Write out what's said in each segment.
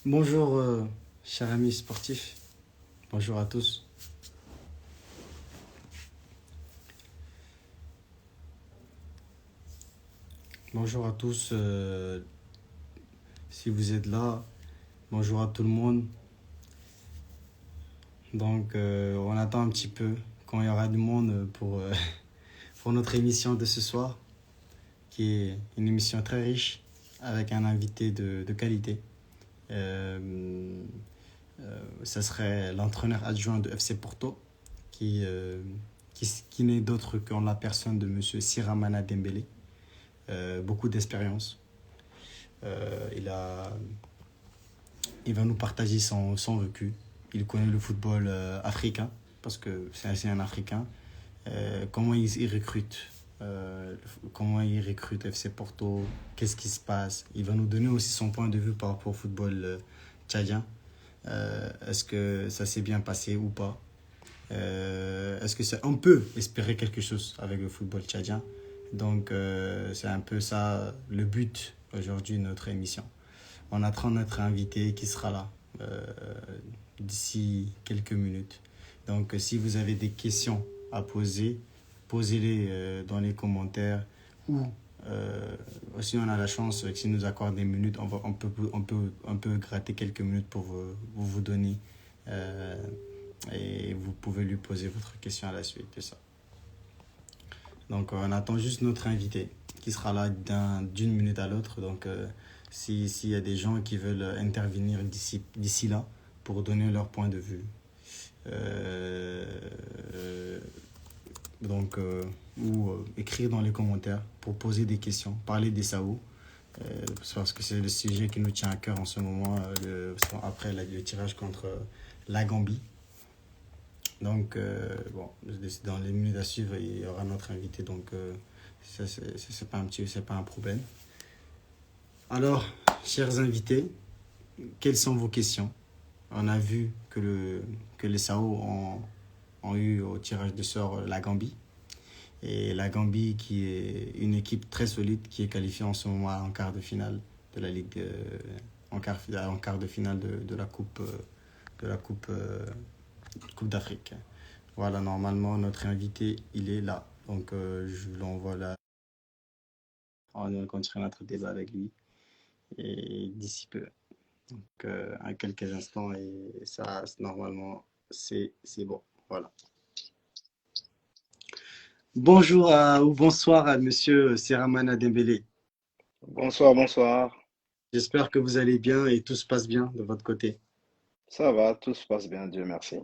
Bonjour, chers amis sportifs. Bonjour à tous. Bonjour à tous. Si vous êtes là, bonjour à tout le monde. Donc, on attend un petit peu quand il y aura du monde pour notre émission de ce soir, qui est une émission très riche avec un invité de qualité. Euh, Ça serait l'entraîneur adjoint de FC Porto, qui, euh, qui n'est d'autre qu'en la personne de Monsieur Siramana Dembélé. Beaucoup d'expérience. Il a Il va nous partager son vécu. Il connaît le football africain, parce que c'est un Africain. Comment il recrute comment il recrute FC Porto, qu'est-ce qui se passe. Il va nous donner aussi son point de vue par rapport au football tchadien. Est-ce que ça s'est bien passé ou pas? Est-ce que on peut espérer quelque chose avec le football tchadien? Donc c'est un peu ça le but aujourd'hui de notre émission. On attend notre invité qui sera là euh, d'ici quelques minutes. Donc, si vous avez des questions à poser, posez-les dans les commentaires ou si on a la chance, s'il nous accorde des minutes, on peut gratter quelques minutes pour vous donner euh, et vous pouvez lui poser votre question à la suite de ça. Donc, on attend juste notre invité qui sera là d'une minute à l'autre. Donc, s'il y a des gens qui veulent intervenir d'ici là pour donner leur point de vue. Euh, donc, ou écrire dans les commentaires pour poser des questions, parler des SAO, parce que c'est le sujet qui nous tient à cœur en ce moment, après le tirage contre la Gambie. Donc, bon, dans les minutes à suivre, il y aura notre invité, donc ça, c'est pas un problème. Alors, chers invités, quelles sont vos questions? On a vu que les SAO ont eu au tirage de sort la Gambie. Et la Gambie, qui est une équipe très solide, qui est qualifiée en ce moment en quart de finale de la Ligue, en quart de finale de la de la coupe, coupe d'Afrique. Voilà, normalement, notre invité, il est là. Donc, je l'envoie là. On va continuer notre débat avec lui. Et d'ici peu. Donc, à quelques instants, et ça, normalement, c'est bon. Voilà. Bonjour ou bonsoir à monsieur Seramana Dembélé. Bonsoir, bonsoir. J'espère que vous allez bien et tout se passe bien de votre côté. Ça va, tout se passe bien, Dieu merci.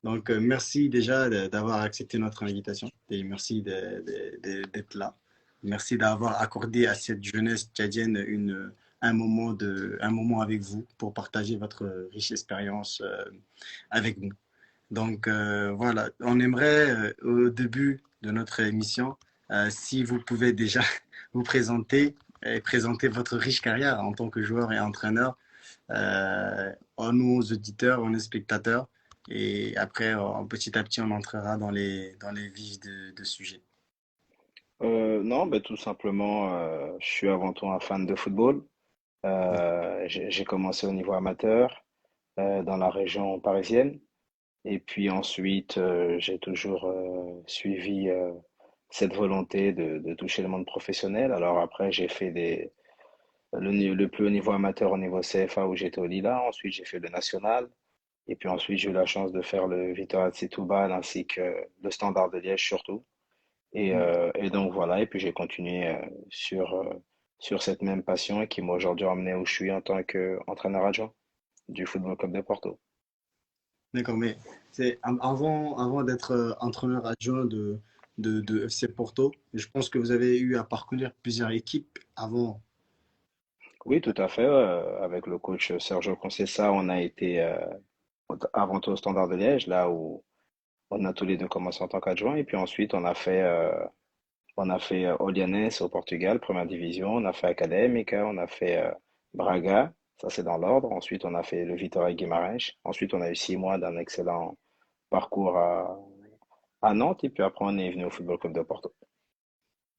Donc, merci déjà d'avoir accepté notre invitation et merci d'être là. Merci d'avoir accordé à cette jeunesse tchadienne un moment avec vous pour partager votre riche expérience avec nous. Donc, voilà, on aimerait au début de notre émission, si vous pouvez déjà vous présenter et présenter votre riche carrière en tant que joueur et entraîneur à nos auditeurs, à nos spectateurs. Et après, petit à petit, on entrera dans les vifs de sujet. Non, ben, tout simplement, je suis avant tout un fan de football. J'ai commencé au niveau amateur dans la région parisienne. Et puis ensuite, j'ai toujours suivi cette volonté de toucher le monde professionnel. Alors après, j'ai fait le plus haut niveau amateur au niveau CFA où j'étais au Lila. Ensuite, j'ai fait le national. Et puis ensuite, j'ai eu la chance de faire le Vitoria de Setúbal ainsi que le Standard de Liège surtout. Et donc voilà, et puis j'ai continué sur cette même passion et qui m'a aujourd'hui emmené où je suis en tant qu'entraîneur adjoint du Football Club de Porto. D'accord, mais avant d'être entraîneur adjoint de FC Porto, je pense que vous avez eu à parcourir plusieurs équipes avant. Oui, tout à fait. Avec le coach Sergio Conceição, on a été avant tout au Standard de Liège, là où on a tous les deux commencé en tant qu'adjoint. Et puis ensuite, on a fait Olhanense au Portugal, première division. On a fait Académica, on a fait Braga, ça c'est dans l'ordre. Ensuite, on a fait le Vitória Guimarães. Ensuite, on a eu 6 mois d'un excellent parcours à Nantes. Et puis après, on est venu au Football Club de Porto.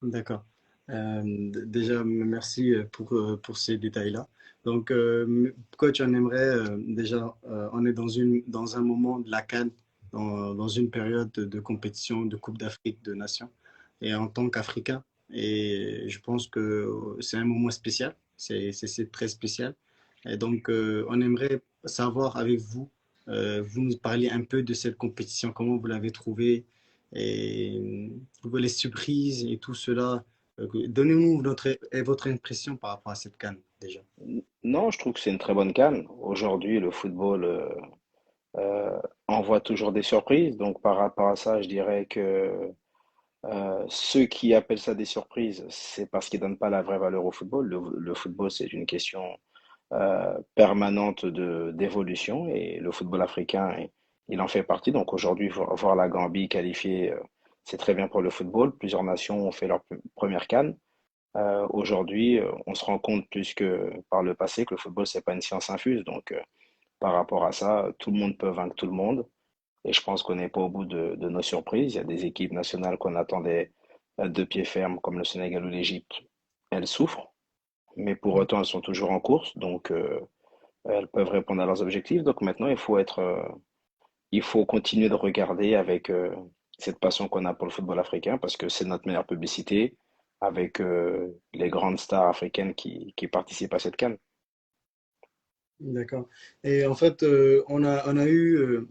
D'accord. Déjà, merci pour ces détails-là. Donc, coach, on aimerait déjà, on est dans un moment de la CAN, dans une période de compétition de Coupe d'Afrique de Nations, et en tant qu'Africain, et je pense que c'est un moment spécial, c'est très spécial. Et donc, on aimerait savoir avec vous, vous nous parliez un peu de cette compétition, comment vous l'avez trouvée, et les surprises et tout cela. Donnez-nous votre impression par rapport à cette CAN déjà. Non, je trouve que c'est une très bonne CAN. Aujourd'hui, le football envoie toujours des surprises. Donc, par rapport à ça, je dirais que ceux qui appellent ça des surprises, c'est parce qu'ils donnent pas la vraie valeur au football. Le football, c'est une question permanente d'évolution et le football africain, il en fait partie. Donc aujourd'hui, voir la Gambie qualifiée, c'est très bien pour le football. Plusieurs nations ont fait leur première CAN. Aujourd'hui, on se rend compte plus que par le passé que le football, c'est pas une science infuse. Donc par rapport à ça, tout le monde peut vaincre tout le monde. Et je pense qu'on n'est pas au bout de nos surprises. Il y a des équipes nationales qu'on attendait de pied ferme, comme le Sénégal ou l'Égypte. Elles souffrent, mais pour autant, elles sont toujours en course. Donc, elles peuvent répondre à leurs objectifs. Donc maintenant, il faut continuer de regarder avec cette passion qu'on a pour le football africain parce que c'est notre meilleure publicité avec les grandes stars africaines qui participent à cette CAN. D'accord. Et en fait, on a eu,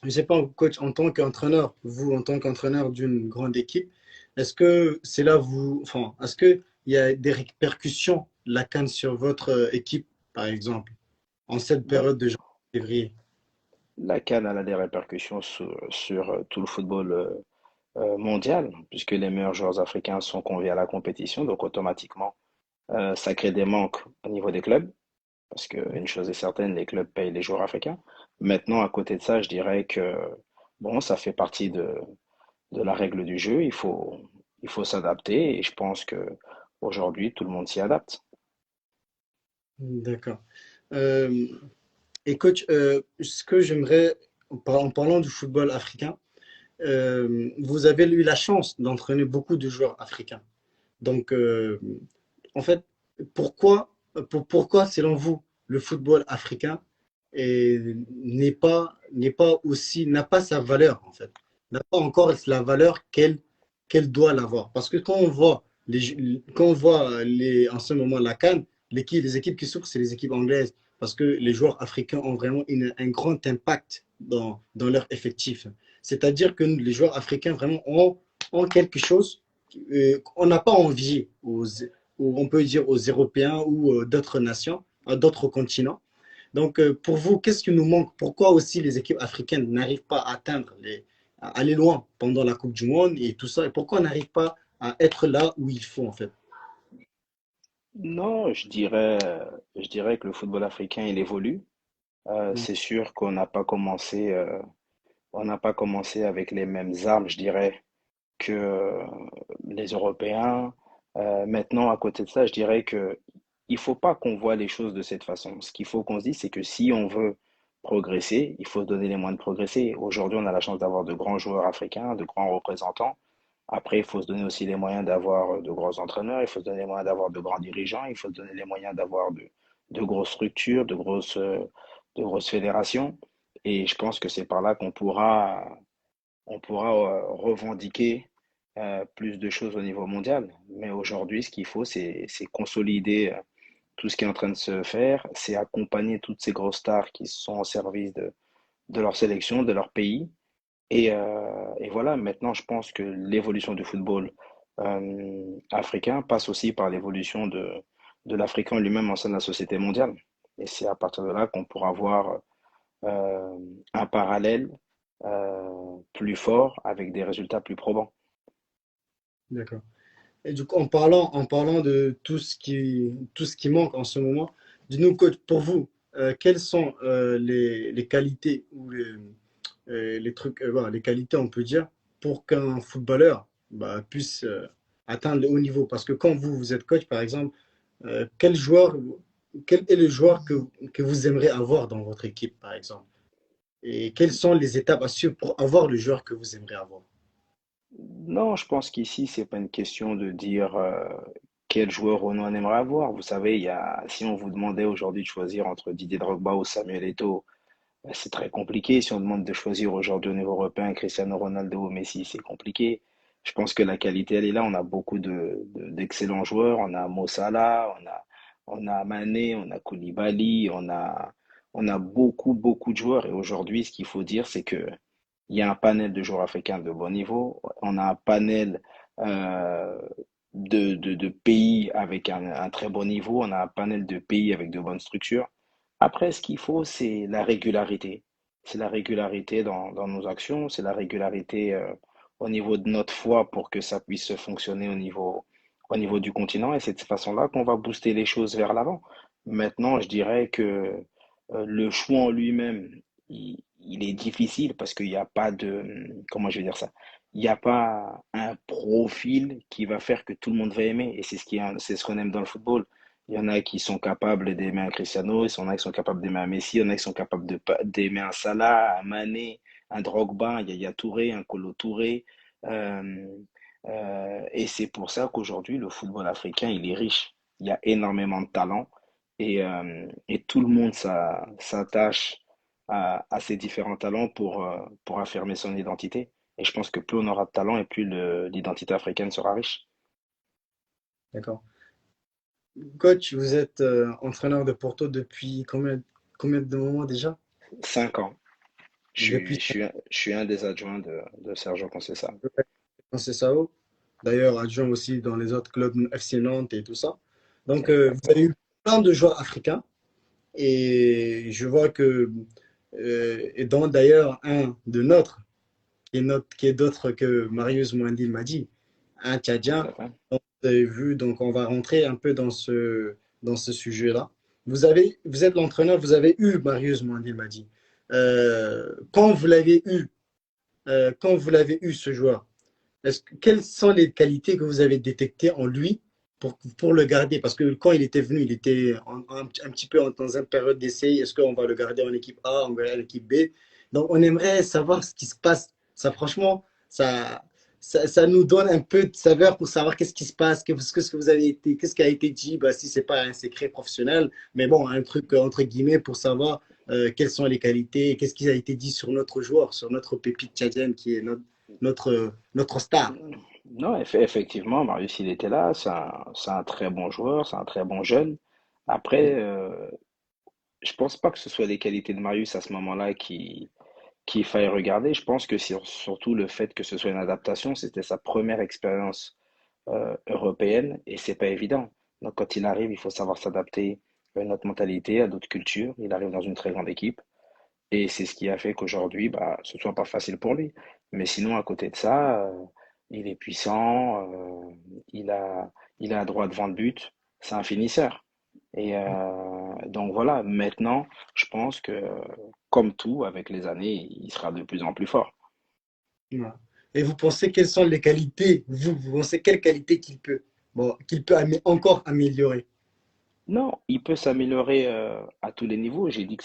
je sais pas, coach, en tant qu'entraîneur, vous, en tant qu'entraîneur d'une grande équipe, est-ce que c'est là vous, enfin, est-ce que il y a des répercussions de la CAN sur votre équipe, par exemple, en cette Bah, période de janvier-février? la CAN elle a des répercussions sur tout le football mondial puisque les meilleurs joueurs africains sont conviés à la compétition. Donc automatiquement, ça crée des manques au niveau des clubs. Parce qu'une chose est certaine, les clubs payent les joueurs africains. Maintenant, à côté de ça, je dirais que bon, ça fait partie de la règle du jeu. Il faut s'adapter et je pense que aujourd'hui, tout le monde s'y adapte. D'accord. Euh, et coach, ce que j'aimerais, en parlant du football africain, vous avez eu la chance d'entraîner beaucoup de joueurs africains. Donc, en fait, pourquoi, pourquoi, selon vous, le football africain n'est pas aussi, n'a pas sa valeur, en fait, n'a pas encore la valeur qu'elle doit l'avoir. Parce que quand on voit en ce moment la CAN, les équipes qui souffrent, c'est les équipes anglaises. Parce que les joueurs africains ont vraiment un grand impact dans leur effectif. C'est-à-dire que les joueurs africains vraiment ont quelque chose qu'on n'a pas envie on peut dire aux Européens ou d'autres nations, à d'autres continents. Donc, pour vous, qu'est-ce qui nous manque? Pourquoi aussi les équipes africaines n'arrivent pas à à aller loin pendant la Coupe du Monde et tout ça? Et pourquoi on n'arrive pas à être là où il faut, en fait? Non, je dirais que le football africain, il évolue. C'est sûr qu'on on n'a pas commencé avec les mêmes armes, je dirais, que les Européens. Maintenant, à côté de ça, je dirais que il faut pas qu'on voit les choses de cette façon. Ce qu'il faut qu'on se dise, c'est que si on veut progresser, il faut se donner les moyens de progresser. Aujourd'hui, on a la chance d'avoir de grands joueurs africains, de grands représentants. Après, il faut se donner aussi les moyens d'avoir de grands entraîneurs, il faut se donner les moyens d'avoir de grands dirigeants, il faut se donner les moyens d'avoir de grosses structures, de grosses fédérations. Et je pense que c'est par là on pourra revendiquer plus de choses au niveau mondial. Mais aujourd'hui, ce qu'il faut, c'est consolider tout ce qui est en train de se faire, c'est accompagner toutes ces grosses stars qui sont au service de leur sélection, de leur pays. Et voilà, maintenant, je pense que l'évolution du football africain passe aussi par l'évolution de l'Africain lui-même au sein de la société mondiale. Et c'est à partir de là qu'on pourra voir euh, un parallèle plus fort avec des résultats plus probants. D'accord. Et du coup, en parlant de tout ce qui manque en ce moment, dis-nous, coach, pour vous, quelles sont les qualités ou les trucs, voilà, les qualités, on peut dire, pour qu'un footballeur puisse atteindre le haut niveau? Parce que quand vous êtes coach, par exemple, quel joueur, quel est le joueur que vous aimeriez avoir dans votre équipe, par exemple? Et quelles sont les étapes à suivre pour avoir le joueur que vous aimeriez avoir? Non, je pense qu'ici, c'est pas une question de dire quel joueur on aimerait avoir. Vous savez, si on vous demandait aujourd'hui de choisir entre Didier Drogba ou Samuel Eto'o, c'est très compliqué. Si on demande de choisir aujourd'hui au niveau européen Cristiano Ronaldo ou Messi, c'est compliqué. Je pense que la qualité, elle est là. On a beaucoup d'excellents joueurs. On a Mo Salah, on a Mané, on a Koulibaly, on a beaucoup, beaucoup de joueurs. Et aujourd'hui, ce qu'il faut dire, c'est que il y a un panel de joueurs africains de bon niveau. On a un panel euh, de pays avec un très bon niveau. On a un panel de pays avec de bonnes structures. Après, ce qu'il faut, c'est la régularité. C'est la régularité dans nos actions, c'est la régularité au niveau de notre foi pour que ça puisse fonctionner au niveau du continent. Et c'est de cette façon-là qu'on va booster les choses vers l'avant. Maintenant, je dirais que le choix en lui-même, il est difficile parce qu'il n'y a pas comment je vais dire ça? Il n'y a pas un profil qui va faire que tout le monde va aimer. Et c'est ce qu'on aime dans le football. Il y en a qui sont capables d'aimer un Cristiano, il y en a qui sont capables d'aimer un Messi, il y en a qui sont capables d'aimer un Salah, un Mané, un Drogba, un Yaya Touré, un Kolo Touré. Euh, et c'est pour ça qu'aujourd'hui, le football africain, il est riche. Il y a énormément de talent et tout le monde s'attache à ces différents talents pour affirmer son identité. Et je pense que plus on aura de talent et plus l'identité africaine sera riche. D'accord. Coach, vous êtes entraîneur de Porto depuis combien de moments déjà? 5 ans. Je Depuis suis, je suis, un- je suis un des adjoints de Sergio Conceição. Conceição, d'ailleurs adjoint aussi dans les autres clubs FC Nantes et tout ça. Donc, vous avez Exactement. eu plein de joueurs africains et je vois que, et dont d'ailleurs un de nôtres, qui est d'autre que Marius Mwandil m'a dit, un Tout Tchadien. à fait. Donc, vous avez vu, donc on va rentrer un peu dans ce sujet-là. Vous êtes l'entraîneur, vous avez eu Marius Mwandil m'a dit. Quand vous l'avez eu, quand vous l'avez eu ce joueur, quelles sont les qualités que vous avez détectées en lui pour le garder? Parce que quand il était venu, il était un petit peu dans une période d'essai. Est-ce qu'on va le garder en équipe A, on va garder en équipe B? Donc, on aimerait savoir ce qui se passe. Ça, franchement, ça nous donne un peu de saveur pour savoir qu'est-ce qui se passe, qu'est-ce que vous avez été, qu'est-ce qui a été dit, bah, si c'est pas un secret professionnel, mais bon, un truc entre guillemets pour savoir quelles sont les qualités, qu'est-ce qui a été dit sur notre joueur, sur notre pépite tchadienne qui est notre star. Non, effectivement, Marius, il était là. C'est un très bon joueur, c'est un très bon jeune. Après, je pense pas que ce soit les qualités de Marius à ce moment-là qu'il faille regarder. Je pense que c'est surtout le fait que ce soit une adaptation. C'était sa première expérience européenne et c'est pas évident. Donc, quand il arrive, il faut savoir s'adapter à notre mentalité, à d'autres cultures. Il arrive dans une très grande équipe. Et c'est ce qui a fait qu'aujourd'hui, bah, ce soit pas facile pour lui. Mais sinon, à côté de ça, il est puissant, il a, il a un droit devant le but, c'est un finisseur. Et donc voilà, maintenant, je pense que comme tout, avec les années, il sera de plus en plus fort. Voilà. Et vous pensez quelles sont les qualités, vous pensez quelles qualités qu'il peut encore améliorer? Non, il peut s'améliorer à tous les niveaux. J'ai dit que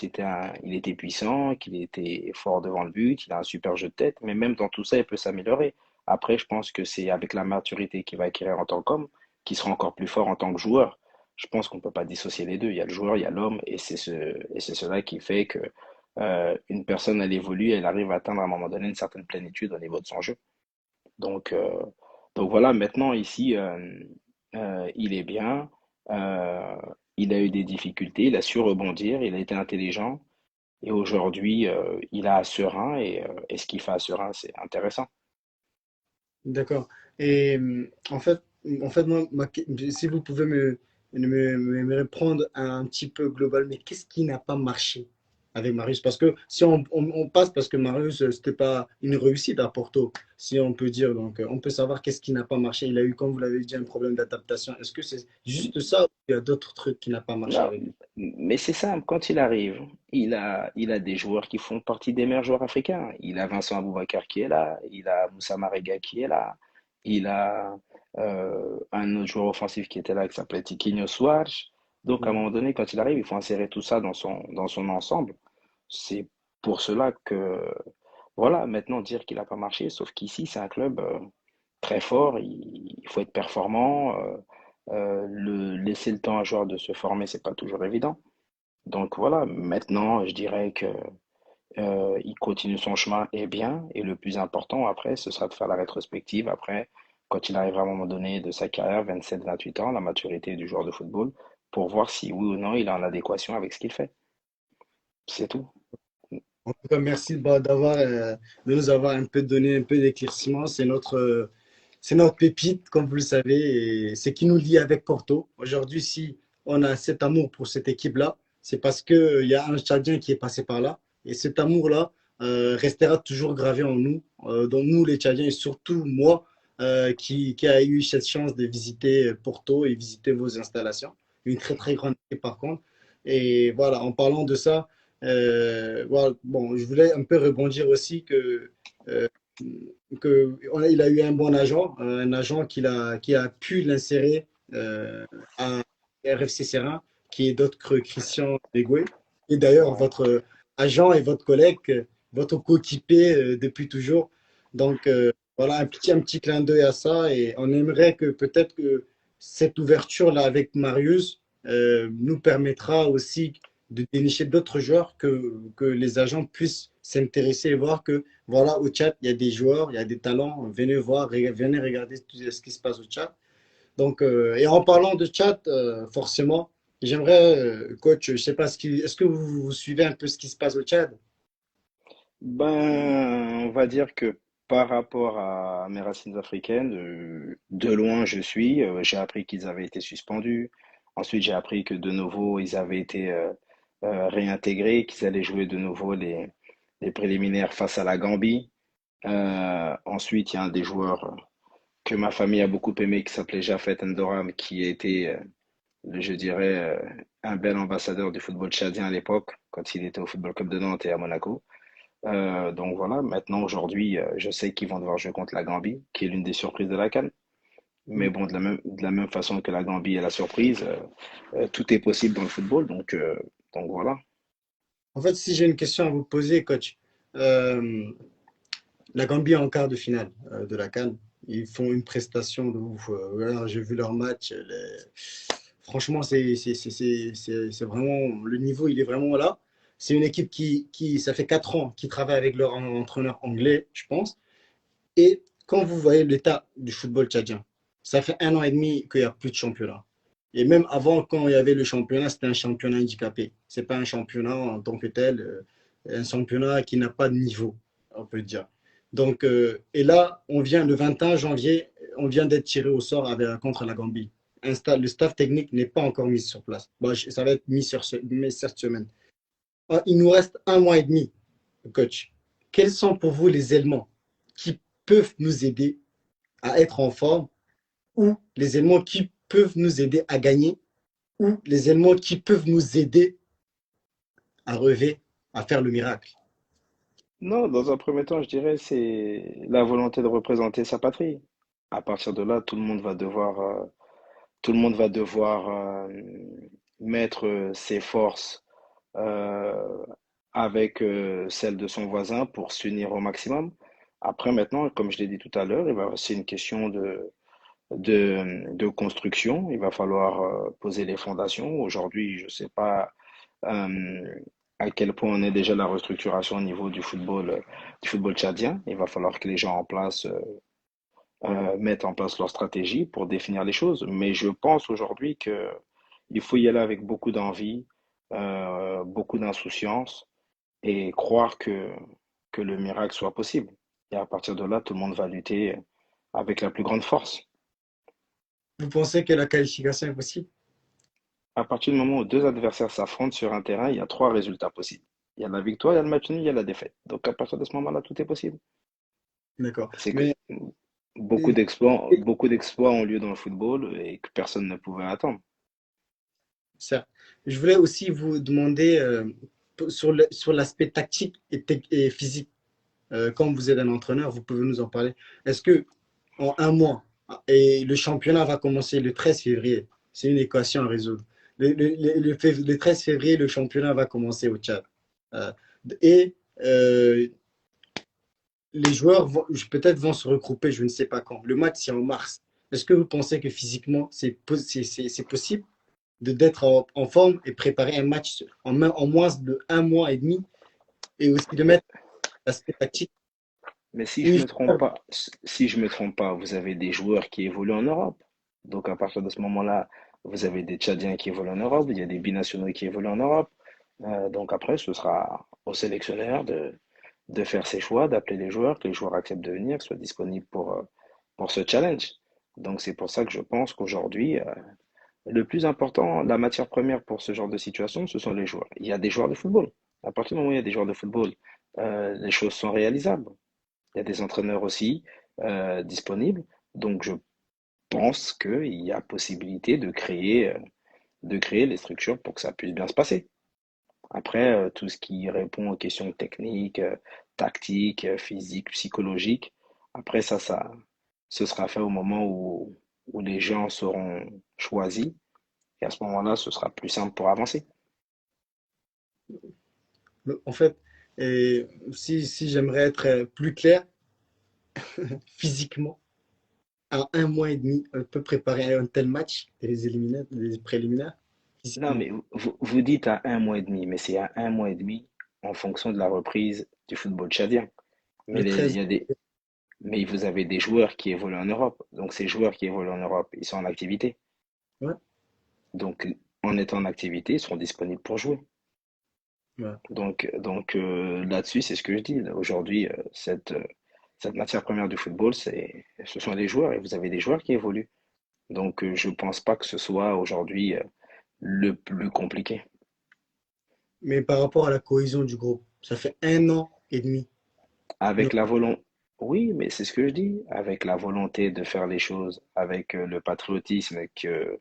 il était puissant, qu'il était fort devant le but, il a un super jeu de tête, mais même dans tout ça, il peut s'améliorer. Après, je pense que c'est avec la maturité qu'il va acquérir en tant qu'homme, qu'il sera encore plus fort en tant que joueur. Je pense qu'on ne peut pas dissocier les deux. Il y a le joueur, il y a l'homme, et c'est cela qui fait que une personne, elle évolue, elle arrive à atteindre à un moment donné une certaine plénitude au niveau de son jeu. Donc, euh, donc voilà, maintenant ici, il est bien. Euh, il a eu des difficultés, il a su rebondir, il a été intelligent. Et aujourd'hui, il a à Serein et ce qu'il fait à Serein, c'est intéressant. D'accord. Et en fait moi, si vous pouvez me répondre un petit peu global, mais qu'est-ce qui n'a pas marché avec Marius? Parce que si on passe, parce que Marius, c'était pas une réussite à Porto, si on peut dire. Donc, on peut savoir qu'est-ce qui n'a pas marché. Il a eu, comme vous l'avez dit, un problème d'adaptation. Est-ce que c'est juste ça ou il y a d'autres trucs qui n'ont pas marché Non, avec lui? mais c'est simple, quand il arrive, il a des joueurs qui font partie des meilleurs joueurs africains. Il a Vincent Aboubakar qui est là, il a Moussa Marega qui est là, il a un autre joueur offensif qui était là qui s'appelait Tiquinho Soares. Donc à un moment donné, quand il arrive, il faut insérer tout ça dans son ensemble. C'est pour cela que Voilà, maintenant dire qu'il n'a pas marché, sauf qu'ici, c'est un club très fort, il faut être performant, laisser le temps à un joueur de se former, c'est pas toujours évident. Donc voilà, maintenant, je dirais que il continue son chemin et bien, et le plus important après, ce sera de faire la rétrospective après, quand il arrivera à un moment donné de sa carrière, 27-28 ans, la maturité du joueur de football, pour voir si oui ou non il est en adéquation avec ce qu'il fait. C'est tout. En tout cas, merci de nous avoir un peu donné un peu d'éclaircissement. C'est notre pépite, comme vous le savez, et c'est qui nous lie avec Porto. Aujourd'hui, si on a cet amour pour cette équipe-là, c'est parce qu'il y a un Tchadien qui est passé par là. Et cet amour-là restera toujours gravé en nous, dans nous les Tchadiens, et surtout moi, qui a eu cette chance de visiter Porto et visiter vos installations. Une très, très grande équipe par contre. Et voilà, en parlant de ça, voilà, bon, je voulais un peu rebondir aussi euh, il a eu un bon agent, un agent qui a pu l'insérer à RFC Serein, qui est d'autres Christian Degoué. Et d'ailleurs, Ouais. votre agent et votre collègue, votre coéquipier depuis toujours. Donc, voilà, un petit clin d'œil à ça. Et on aimerait que peut-être que cette ouverture-là avec Marius nous permettra aussi de dénicher d'autres joueurs que les agents puissent s'intéresser et voir que voilà, au chat, il y a des joueurs, il y a des talents. Venez voir, venez regarder tout ce qui se passe au chat. Donc, et en parlant de chat, forcément, j'aimerais, coach, je sais pas, est-ce que vous suivez un peu ce qui se passe au chat? Ben, on va dire que par rapport à mes racines africaines, de loin je suis. J'ai appris qu'ils avaient été suspendus. Ensuite, j'ai appris que de nouveau ils avaient été réintégrés, qu'ils allaient jouer de nouveau les préliminaires face à la Gambie. Ensuite, il y a un des joueurs que ma famille a beaucoup aimé qui s'appelait Jafet Ndoram, qui était, je dirais, un bel ambassadeur du football tchadien à l'époque, quand il était au Football Club de Nantes et à Monaco. Donc voilà, maintenant aujourd'hui, je sais qu'ils vont devoir jouer contre la Gambie, qui est l'une des surprises de la CAN. Mais bon, de la même façon que la Gambie est la surprise, tout est possible dans le football. Donc voilà. En fait, si j'ai une question à vous poser, coach, euh, la Gambie est en quart de finale de la CAN. Ils font une prestation de ouf. Voilà, j'ai vu leur match. Franchement, c'est vraiment le niveau, il est vraiment là. C'est une équipe ça fait 4 ans, qui travaille avec leur entraîneur anglais, je pense. Et quand vous voyez l'état du football tchadien, ça fait 1 an et demi qu'il n'y a plus de championnat. Et même avant, quand il y avait le championnat, c'était un championnat handicapé. C'est pas un championnat en tant que tel, un championnat qui n'a pas de niveau, on peut dire. Donc, et là, on vient le 21 janvier, on vient d'être tiré au sort contre la Gambie. Le staff technique n'est pas encore mis sur place. Bon, ça va être mis cette semaine. Ah, il nous reste 1 mois et demi, coach. Quels sont pour vous les éléments qui peuvent nous aider à être en forme ou les éléments qui peuvent nous aider à gagner ou les éléments qui peuvent nous aider à relever, à faire le miracle? Non, dans un premier temps, je dirais c'est la volonté de représenter sa patrie. À partir de là, tout le monde va devoir mettre ses forces euh, avec celles de son voisin pour s'unir au maximum. Après, maintenant, comme je l'ai dit tout à l'heure, c'est une question de construction. Il va falloir poser les fondations. Aujourd'hui, je ne sais pas euh, à quel point on est déjà la restructuration au niveau du football tchadien. Il va falloir que les gens en place mettent en place leur stratégie pour définir les choses. Mais je pense aujourd'hui que il faut y aller avec beaucoup d'envie, beaucoup d'insouciance et croire que le miracle soit possible. Et à partir de là, tout le monde va lutter avec la plus grande force. Vous pensez que la qualification est possible? À partir du moment où deux adversaires s'affrontent sur un terrain, il y a trois résultats possibles. Il y a la victoire, il y a le match nul, il y a la défaite. Donc à partir de ce moment-là, tout est possible. D'accord. C'est que Mais beaucoup d'exploits ont lieu dans le football et que personne ne pouvait attendre. certes, je voulais aussi vous demander sur l'aspect tactique et physique. Comme vous êtes un entraîneur, vous pouvez nous en parler. Est-ce que en 1 mois, et le championnat va commencer le 13 février, c'est une équation à résoudre. Le 13 février, le championnat va commencer au Tchad. Euh, et les joueurs peut-être vont se regrouper, je ne sais pas quand. Le match, c'est en mars. Est-ce que vous pensez que physiquement, c'est possible d'être en forme et préparer un match en moins de un mois et demi et aussi de mettre l'aspect tactique Mais si où je il me trompe faut... pas, si je me trompe pas, vous avez des joueurs qui évoluent en Europe. Donc à partir de ce moment-là, vous avez des Tchadiens qui évoluent en Europe, il y a des binationaux qui évoluent en Europe. Donc après, ce sera au sélectionneur de faire ses choix, d'appeler les joueurs, que les joueurs acceptent de venir, soient disponibles pour ce challenge. Donc c'est pour ça que je pense qu'aujourd'hui, le plus important, la matière première pour ce genre de situation, ce sont les joueurs. Il y a des joueurs de football. À partir du moment où il y a des joueurs de football, les choses sont réalisables. Il y a des entraîneurs aussi disponibles. Donc, je pense qu'il y a possibilité de créer les structures pour que ça puisse bien se passer. Après, tout ce qui répond aux questions techniques, tactiques, physiques, psychologiques, après ce sera fait au moment où les gens seront choisis. Et à ce moment-là, ce sera plus simple pour avancer. En fait, et si j'aimerais être plus clair, physiquement, en un mois et demi, on peut préparer un tel match, les éliminaires, les préliminaires, Non, physiquement. mais vous dites à un mois et demi, mais c'est à un mois et demi en fonction de la reprise du football tchadien. Mais Le il 13. y a mais vous avez des joueurs qui évoluent en Europe. Donc ces joueurs qui évoluent en Europe, ils sont en activité. Ouais, Donc en étant en activité, ils seront disponibles pour jouer. ouais. Donc là-dessus, c'est ce que je dis. Aujourd'hui, cette matière première du football, ce sont les joueurs et vous avez des joueurs qui évoluent. Donc je pense pas que ce soit aujourd'hui le plus compliqué. Mais par rapport à la cohésion du groupe, ça fait un an et demi. Non, Avec la volonté, oui, mais c'est ce que je dis, avec la volonté de faire les choses, avec le patriotisme que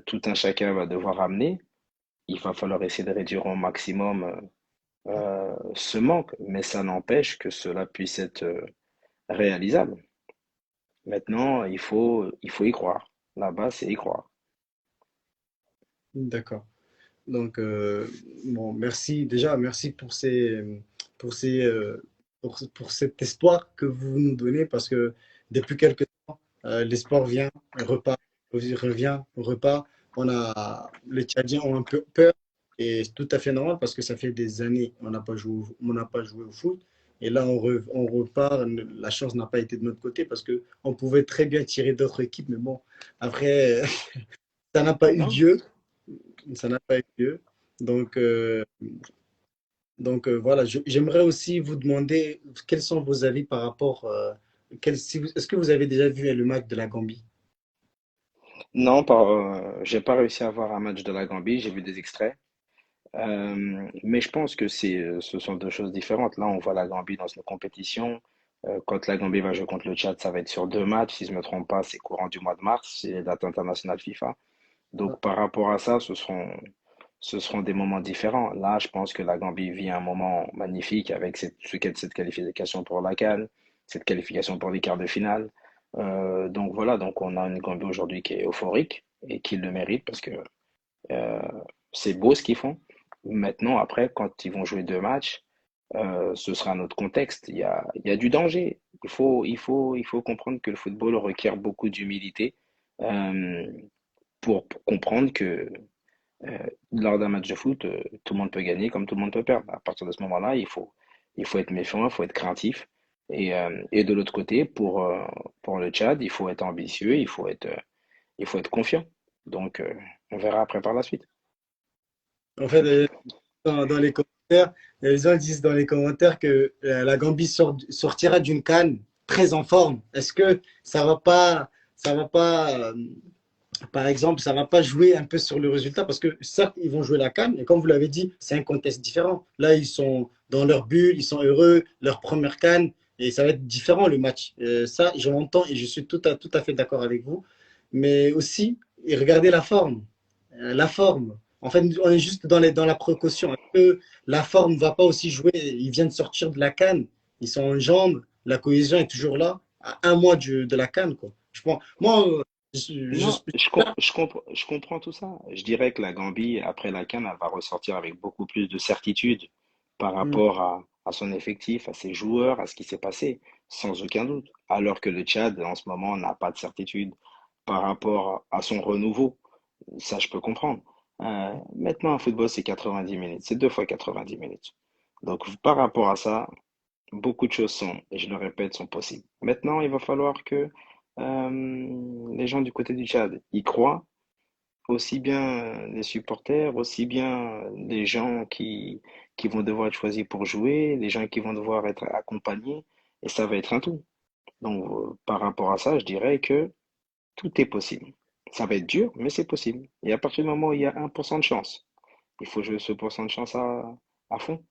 tout un chacun va devoir amener, il va falloir essayer de réduire au maximum ce manque, mais ça n'empêche que cela puisse être réalisable. Maintenant, il faut y croire. La base, c'est y croire. d'accord. Donc, bon, merci déjà, merci pour ces, pour cet espoir que vous nous donnez parce que depuis quelques temps, l'espoir vient, repart, revient, repart. Les Tchadiens ont un peu peur et c'est tout à fait normal parce que ça fait des années on n'a pas joué, on n'a pas joué au foot. Et là, on repart. La chance n'a pas été de notre côté parce que on pouvait très bien tirer d'autres équipes, mais bon, après, ça n'a pas eu Non? lieu. Ça n'a pas eu lieu. Donc, voilà, j'aimerais aussi vous demander quels sont vos avis par rapport. Est-ce que vous avez déjà vu le match de la Gambie? Non, j'ai pas réussi à voir un match de la Gambie, j'ai vu des extraits. Mais je pense que ce sont deux choses différentes. Là, on voit la Gambie dans une compétition. Quand la Gambie va jouer contre le Tchad, ça va être sur deux matchs. Si je me trompe pas, c'est courant du mois de mars, c'est les dates internationales FIFA. Donc, par rapport à ça, ce seront des moments différents. Là, je pense que la Gambie vit un moment magnifique avec cette qualification pour la CAN, cette qualification pour les quarts de finale. Donc voilà, donc on a une Gambie aujourd'hui qui est euphorique et qui le mérite parce que euh, c'est beau ce qu'ils font. Maintenant, après, quand ils vont jouer deux matchs, ce sera un autre contexte. Il y a du danger. Il faut comprendre que le football requiert beaucoup d'humilité euh, pour comprendre que euh, lors d'un match de foot, tout le monde peut gagner comme tout le monde peut perdre. À partir de ce moment-là, il faut être méfiant, il faut être craintif. Et de l'autre côté, pour le Tchad, il faut être ambitieux, il faut être confiant. Donc, on verra après par la suite. En fait, dans les commentaires, les gens disent dans les commentaires que la Gambie sortira d'une CAN très en forme. Est-ce que ça va pas, par exemple, ça va pas jouer un peu sur le résultat parce que certes, ils vont jouer la CAN, et comme vous l'avez dit, c'est un contexte différent. Là, ils sont dans leur bulle, ils sont heureux, leur première CAN, et ça va être différent le match. Ça, je l'entends et je suis tout à fait d'accord avec vous. Mais aussi, et regardez la forme. La forme. En fait, on est juste dans la précaution. Est-ce que la forme ne va pas aussi jouer? Ils viennent de sortir de la CAN, ils sont en jambes, la cohésion est toujours là, à un mois de la CAN, quoi. Je pense, moi, Non, je comprends tout ça. Je dirais que la Gambie, après la CAN, elle va ressortir avec beaucoup plus de certitude par Hmm. rapport à son effectif, à ses joueurs, à ce qui s'est passé, sans aucun doute. Alors que le Tchad, en ce moment, n'a pas de certitude par rapport à son renouveau. Ça, je peux comprendre. Maintenant, un football, c'est 90 minutes. C'est 2 fois 90 minutes. Donc, par rapport à ça, beaucoup de choses sont, et je le répète, sont possibles. Maintenant, il va falloir que les gens du côté du Tchad y croient, aussi bien les supporters, aussi bien les gens qui vont devoir être choisis pour jouer, les gens qui vont devoir être accompagnés, et ça va être un tout. Donc, par rapport à ça, je dirais que tout est possible. Ça va être dur, mais c'est possible. Et à partir du moment où il y a 1% de chance, il faut jouer ce pourcent de chance à fond.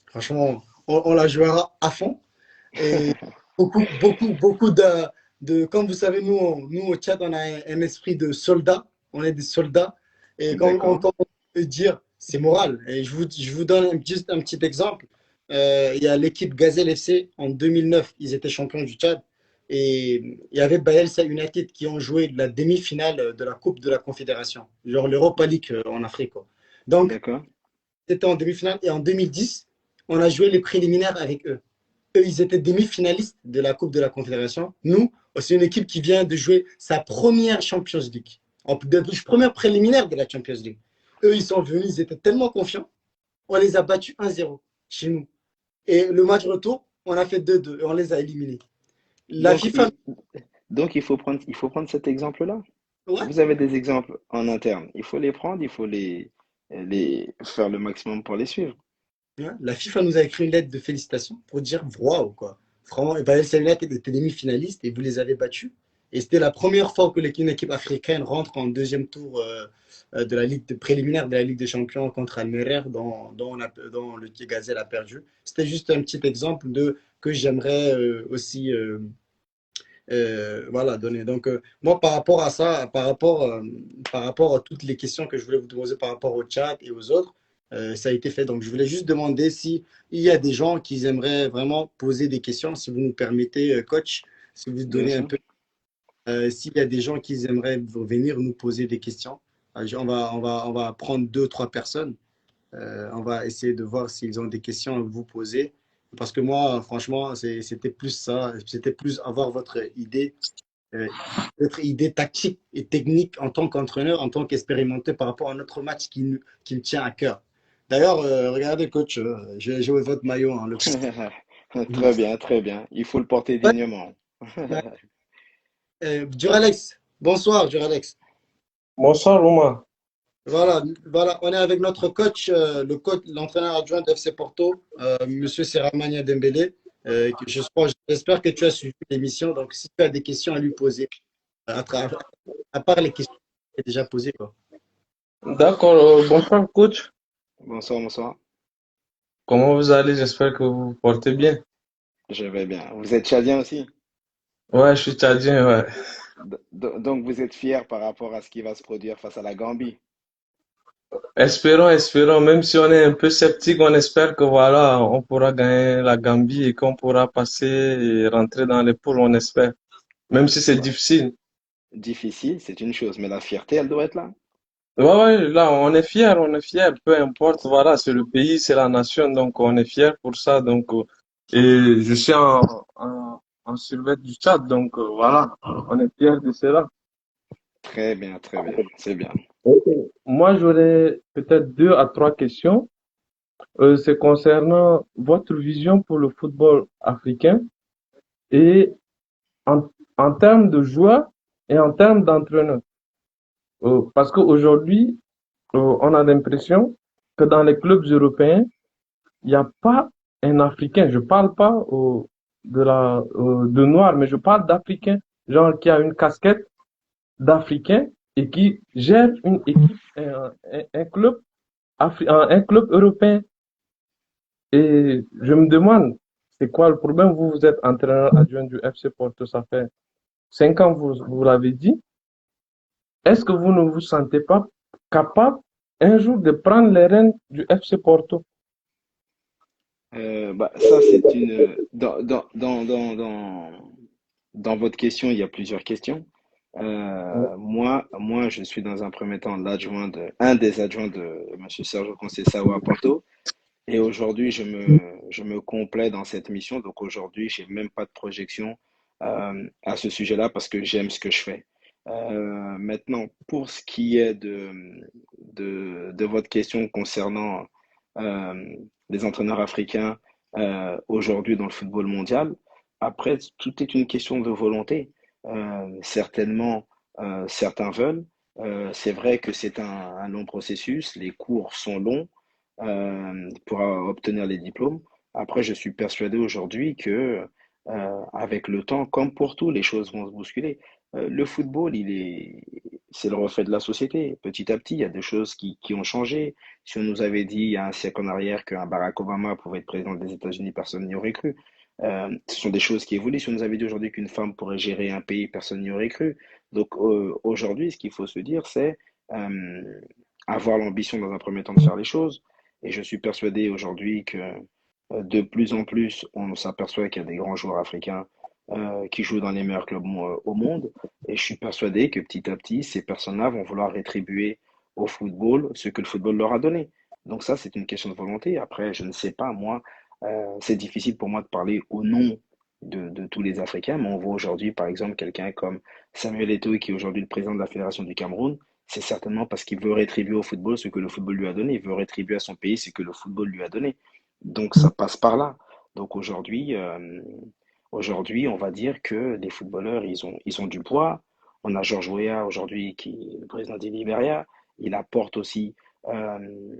Franchement, on la jouera à fond. Et beaucoup comme vous savez, nous au Tchad, on a un esprit de soldat. On est des soldats. Et D'accord, comme on peut dire, c'est moral. Et je vous donne juste un petit exemple. Il y a l'équipe Gazelle FC en 2009. Ils étaient champions du Tchad. Et il y avait Bayelsa United qui ont joué la demi-finale de la Coupe de la Confédération, genre l'Europa League en Afrique, quoi. Donc, d'accord. c'était en demi-finale. Et en 2010, on a joué les préliminaires avec eux. Eux, ils étaient demi-finalistes de la Coupe de la Confédération. Nous, c'est une équipe qui vient de jouer sa première Champions League, première préliminaire de la Champions League. Eux, ils sont venus, ils étaient tellement confiants. On les a battus 1-0 chez nous. Et le match retour, on a fait 2-2 et on les a éliminés. La Donc, FIFA, il faut prendre cet exemple-là. ouais, Vous avez des exemples en interne. Il faut les prendre, il faut faire le maximum pour les suivre. hein, la FIFA nous a écrit une lettre de félicitations pour dire waouh, quoi. Vraiment, et Bayelsa United était demi-finaliste et vous les avez battus. Et c'était la première fois que une équipe africaine rentre en deuxième tour de la Ligue préliminaire de la Ligue des Champions contre Almerer, dont le Gazelle a perdu. C'était juste un petit exemple que j'aimerais aussi voilà, donner. Donc, moi, par rapport à ça, par rapport à toutes les questions que je voulais vous poser par rapport au chat et aux autres, ça a été fait. Donc, je voulais juste demander si il y a des gens qui aimeraient vraiment poser des questions, si vous nous permettez, coach, si vous Bien donnez un sûr. peu, s'il y a des gens qui aimeraient venir nous poser des questions, on va prendre deux, trois personnes. On va essayer de voir s'ils ont des questions à vous poser. Parce que moi, franchement, c'était plus ça, c'était plus avoir euh, votre idée tactique et technique en tant qu'entraîneur, en tant qu'expérimenté par rapport à notre match qui me tient à cœur. D'ailleurs, regardez, coach, j'ai votre maillot, hein, Très bien, très bien. Il faut le porter Ouais, dignement. ouais. Duralex, bonsoir, Duralex. Bonsoir, Romain. Voilà, on est avec notre coach, l'entraîneur adjoint de FC Porto, Monsieur Serramania Dembélé. J'espère que tu as suivi l'émission. Donc, si tu as des questions à lui poser, à part les questions que tu as déjà posées, quoi. D'accord, bonsoir, coach. Bonsoir, bonsoir. Comment vous allez? J'espère que vous vous portez bien. Je vais bien. Vous êtes tchadien aussi? Ouais, je suis tchadien, ouais. Donc vous êtes fier par rapport à ce qui va se produire face à la Gambie? Espérons, même si on est un peu sceptique, on espère que voilà, on pourra gagner la Gambie et qu'on pourra passer et rentrer dans les poules, on espère. Même si c'est Ouais. difficile. Difficile, c'est une chose, mais la fierté, elle doit être là. Ouais, là, on est fier, peu importe, voilà, c'est le pays, c'est la nation, donc on est fier pour ça, donc, et je suis en survêt du Tchad, donc, voilà, on est fier de cela. Très bien, c'est bien. Ok. Moi, j'aurais peut-être deux à trois questions. C'est concernant votre vision pour le football africain et en, en termes de joueurs et en termes d'entraîneurs. Parce qu'aujourd'hui, on a l'impression que dans les clubs européens, il n'y a pas un Africain. Je parle pas de noir, mais je parle d'Africain, genre qui a une casquette d'Africain et qui gère une équipe, un club, un club européen. Et je me demande, c'est quoi le problème? Vous, vous êtes entraîneur adjoint du FC Porto, ça fait 5 ans, vous l'avez dit. Est-ce que vous ne vous sentez pas capable un jour de prendre les rênes du FC Porto? Bah, ça, c'est une. Dans votre question, il y a plusieurs questions. Moi, je suis dans un premier temps un des adjoints de Monsieur Sergio Conceição à Porto. Et aujourd'hui, je me complais dans cette mission. Donc aujourd'hui, j'ai même pas de projection à ce sujet-là parce que j'aime ce que je fais. Maintenant, pour ce qui est de votre question concernant euh, les entraîneurs africains aujourd'hui dans le football mondial, après, tout est une question de volonté. Certainement, certains veulent. C'est vrai que c'est un long processus, les cours sont longs pour obtenir les diplômes. Après, je suis persuadé aujourd'hui que avec le temps, comme pour tout, les choses vont se bousculer. Le football, c'est le reflet de la société. Petit à petit, il y a des choses qui ont changé. Si on nous avait dit il y a un siècle en arrière qu'un Barack Obama pouvait être président des États-Unis, personne n'y aurait cru. Ce sont des choses qui évoluent. Si on nous avait dit aujourd'hui qu'une femme pourrait gérer un pays, personne n'y aurait cru. Donc aujourd'hui, ce qu'il faut se dire, c'est euh, avoir l'ambition dans un premier temps de faire les choses. Et je suis persuadé aujourd'hui que de plus en plus, on s'aperçoit qu'il y a des grands joueurs africains qui jouent dans les meilleurs clubs au monde. Et je suis persuadé que petit à petit, ces personnes-là vont vouloir rétribuer au football ce que le football leur a donné. Donc ça, c'est une question de volonté. Après, je ne sais pas, moi, c'est difficile pour moi de parler au nom de tous les Africains, mais on voit aujourd'hui, par exemple, quelqu'un comme Samuel Eto'o, qui est aujourd'hui le président de la Fédération du Cameroun. C'est certainement parce qu'il veut rétribuer au football ce que le football lui a donné. Il veut rétribuer à son pays ce que le football lui a donné. Donc ça passe par là. Donc aujourd'hui, on va dire que les footballeurs, ils ont du poids. On a George Weah aujourd'hui qui est le président du Liberia. Il apporte aussi euh,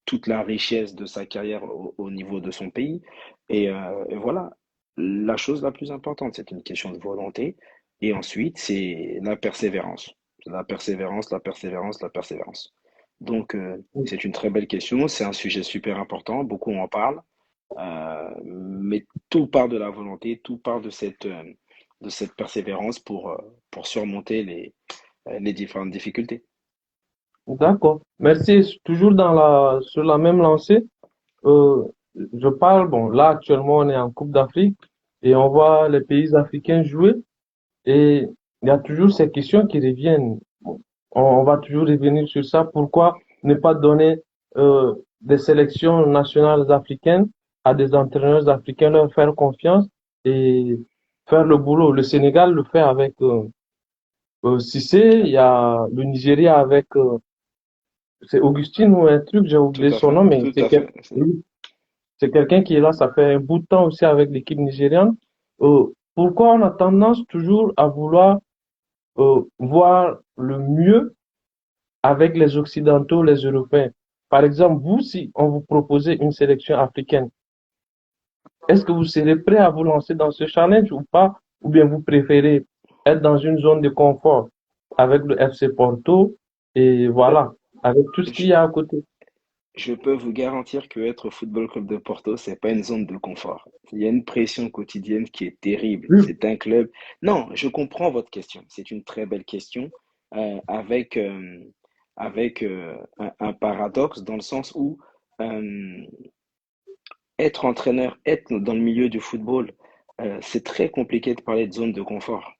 toute la richesse de sa carrière au niveau de son pays. Et voilà, la chose la plus importante, c'est une question de volonté. Et ensuite, c'est la persévérance. La persévérance, la persévérance, la persévérance. Donc, c'est une très belle question. C'est un sujet super important. Beaucoup en parlent. Mais tout part de la volonté, tout part de cette persévérance pour surmonter les différentes difficultés. D'accord. Merci. Toujours sur la même lancée. Euh, je parle, bon, là, actuellement, on est en Coupe d'Afrique et on voit les pays africains jouer et il y a toujours ces questions qui reviennent. Bon, on va toujours revenir sur ça. Pourquoi ne pas donner des sélections nationales africaines à des entraîneurs africains, leur faire confiance et faire le boulot? Le Sénégal le fait avec Cissé, il y a le Nigeria avec c'est Augustine ou un truc, j'ai Tout oublié à son fait, nom, mais tout à fait. oui, c'est quelqu'un qui est là, ça fait un bout de temps aussi avec l'équipe nigériane. Pourquoi on a tendance toujours à vouloir voir le mieux avec les Occidentaux, les Européens? Par exemple, vous, si on vous proposait une sélection africaine, est-ce que vous serez prêt à vous lancer dans ce challenge ou pas? Ou bien vous préférez être dans une zone de confort avec le FC Porto et Ben, voilà, avec tout ce qu'il je, y a à côté? je peux vous garantir que être au Football Club de Porto, c'est pas une zone de confort. Il y a une pression quotidienne qui est terrible. Oui. C'est un club. Non, je comprends votre question. C'est une très belle question avec un paradoxe dans le sens où euh, être entraîneur, être dans le milieu du football, c'est très compliqué de parler de zone de confort.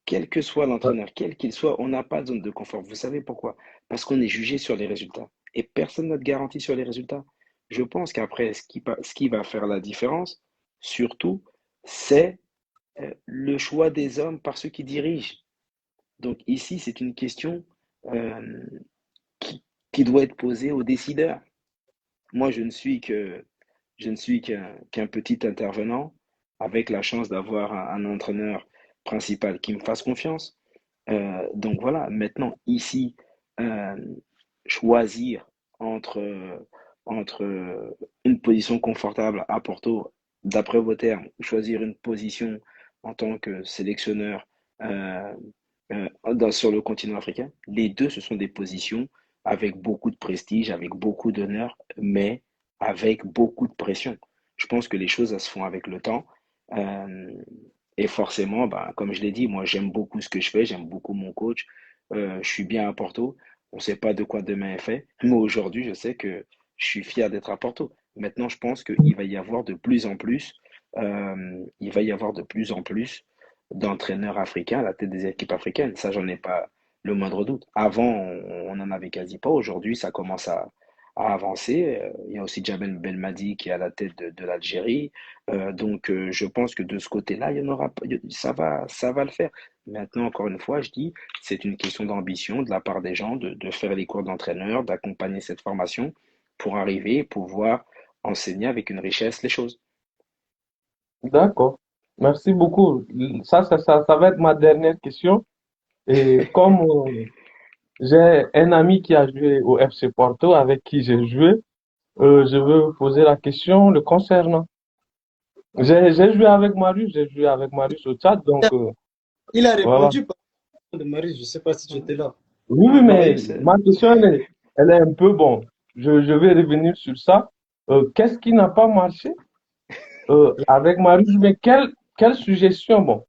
Quel que soit l'entraîneur, quel qu'il soit, on n'a pas de zone de confort. Vous savez pourquoi? Parce qu'on est jugé sur les résultats. Et personne n'a de garantie sur les résultats. Je pense qu'après, ce qui va faire la différence, surtout, c'est le choix des hommes par ceux qui dirigent. Donc ici, c'est une question euh, qui, qui doit être posée aux décideurs. Moi, je ne suis qu'un petit intervenant avec la chance d'avoir un entraîneur principal qui me fasse confiance. Donc voilà, maintenant, ici, euh, choisir entre, entre une position confortable à Porto, d'après vos termes, ou choisir une position en tant que sélectionneur euh, sur le continent africain, les deux, ce sont des positions avec beaucoup de prestige, avec beaucoup d'honneur, mais avec beaucoup de pression. Je pense que les choses, elles se font avec le temps. Euh, et forcément, bah, comme je l'ai dit, moi j'aime beaucoup ce que je fais, j'aime beaucoup mon coach, je suis bien à Porto. On ne sait pas de quoi demain est fait, mais aujourd'hui je sais que je suis fier d'être à Porto. Maintenant, je pense qu'il va y avoir de plus en plus, il va y avoir de plus en plus d'entraîneurs africains à la tête des équipes africaines. Ça, j'en ai pas le moindre doute. Avant, on n'en avait quasi pas. Aujourd'hui, ça commence à avancer. Il y a aussi Djabel Belmadi qui est à la tête de l'Algérie. Je pense que de ce côté-là, il y en aura, pas- ça va le faire. Maintenant, encore une fois, je dis, c'est une question d'ambition de la part des gens de faire les cours d'entraîneur, d'accompagner cette formation pour arriver et pouvoir enseigner avec une richesse les choses. D'accord. Merci beaucoup. Ça va être ma dernière question. Et comme j'ai un ami qui a joué au FC Porto avec qui j'ai joué, je veux vous poser la question le concernant. J'ai joué avec Marius au Tchad, donc Il a voilà. répondu par rapport de Marie, je ne sais pas si tu étais là. Oui, oui, mais Marius, ma question, elle est un peu bon. Je vais revenir sur ça. Qu'est-ce qui n'a pas marché avec Marius? Mais quelle suggestion, bon,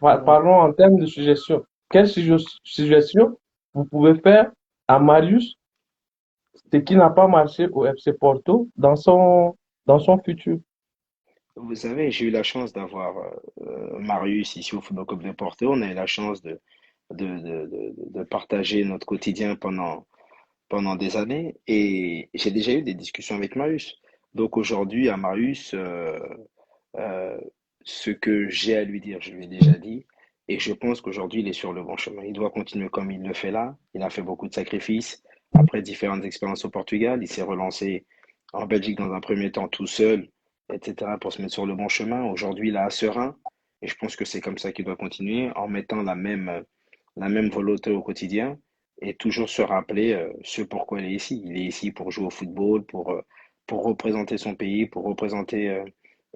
parlons en termes de suggestion. Quelle suggestion vous pouvez faire à Marius, ce qui n'a pas marché au FC Porto dans son futur? vous savez, j'ai eu la chance d'avoir Marius ici au Football Club de Porto. On a eu la chance de partager notre quotidien pendant des années et j'ai déjà eu des discussions avec Marius. Donc aujourd'hui, à Marius, euh, ce que j'ai à lui dire, je lui ai déjà dit et je pense qu'aujourd'hui, il est sur le bon chemin. Il doit continuer comme il le fait là. Il a fait beaucoup de sacrifices. Après différentes expériences au Portugal, il s'est relancé en Belgique dans un premier temps tout seul, etc., pour se mettre sur le bon chemin. Aujourd'hui, il a un serein et je pense que c'est comme ça qu'il doit continuer en mettant la même volonté au quotidien et toujours se rappeler ce pourquoi il est ici. Il est ici pour jouer au football, pour représenter son pays, pour représenter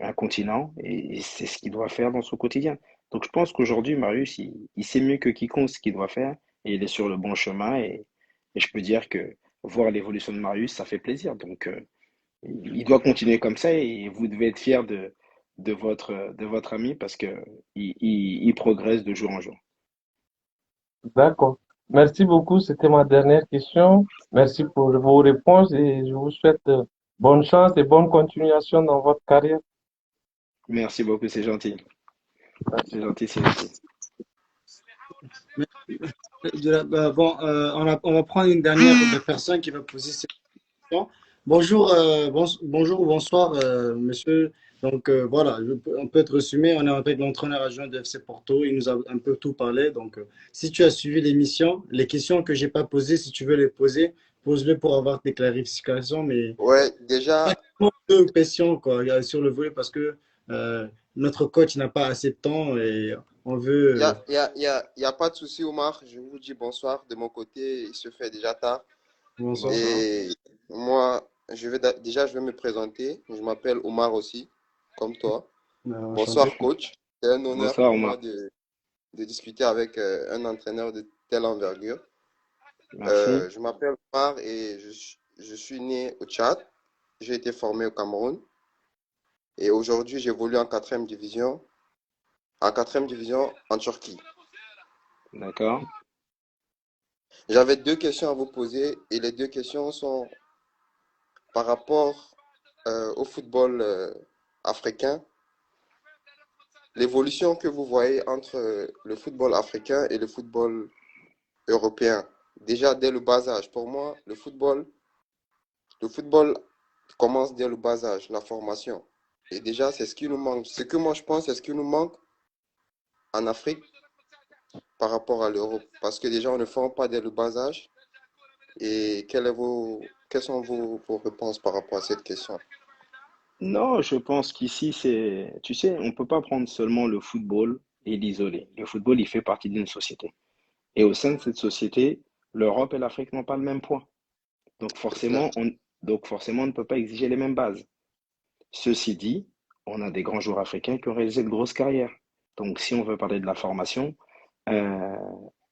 un continent, et c'est ce qu'il doit faire dans son quotidien. Donc je pense qu'aujourd'hui, Marius, il sait mieux que quiconque ce qu'il doit faire, et il est sur le bon chemin, et je peux dire que voir l'évolution de Marius, ça fait plaisir. Il doit continuer comme ça, et vous devez être fiers de votre ami, parce que il progresse de jour en jour. D'accord. Merci beaucoup. C'était ma dernière question. Merci pour vos réponses et je vous souhaite bonne chance et bonne continuation dans votre carrière. Merci beaucoup, c'est gentil. C'est gentil, c'est gentil. On va prendre une dernière personne qui va poser cette question. Bonjour, bonjour ou bonsoir, monsieur. Voilà, on peut être résumé. On est avec l'entraîneur adjoint de FC Porto. Il nous a un peu tout parlé. Si tu as suivi l'émission, les questions que j'ai pas posées, si tu veux les poser, pose-les pour avoir des clarifications. Mais Ouais, pas déjà, trop de questions quoi, sur le volet parce que notre coach n'a pas assez de temps et on veut. y a pas de souci, Omar. Je vous dis bonsoir de mon côté. Il se fait déjà tard. Bonsoir. Bonsoir. Et moi, déjà, je vais me présenter. Je m'appelle Omar aussi, comme toi. Enchanté. Bonsoir, coach. C'est un honneur Bonsoir, pour moi Omar. de discuter avec un entraîneur de telle envergure. Merci. Je m'appelle Omar et je suis né au Tchad. J'ai été formé au Cameroun. Et aujourd'hui, j'évolue en quatrième division en Turquie. D'accord. J'avais deux questions à vous poser et les deux questions sont par rapport au football africain. L'évolution que vous voyez entre le football africain et le football européen. Déjà dès le bas âge. Pour moi, le football commence dès le bas âge, la formation. Et déjà, c'est ce qui nous manque. Ce que moi je pense, c'est ce qui nous manque en Afrique par rapport à l'Europe. Parce que déjà, on ne forme pas dès le bas âge. Et quelles sont vos réponses par rapport à cette question? Non, je pense qu'ici, tu sais, on ne peut pas prendre seulement le football et l'isoler. Le football, il fait partie d'une société. Et au sein de cette société, l'Europe et l'Afrique n'ont pas le même poids. Donc C'est clair. forcément, on ne peut pas exiger les mêmes bases. Ceci dit, on a des grands joueurs africains qui ont réalisé de grosses carrières. Donc si on veut parler de la formation, euh,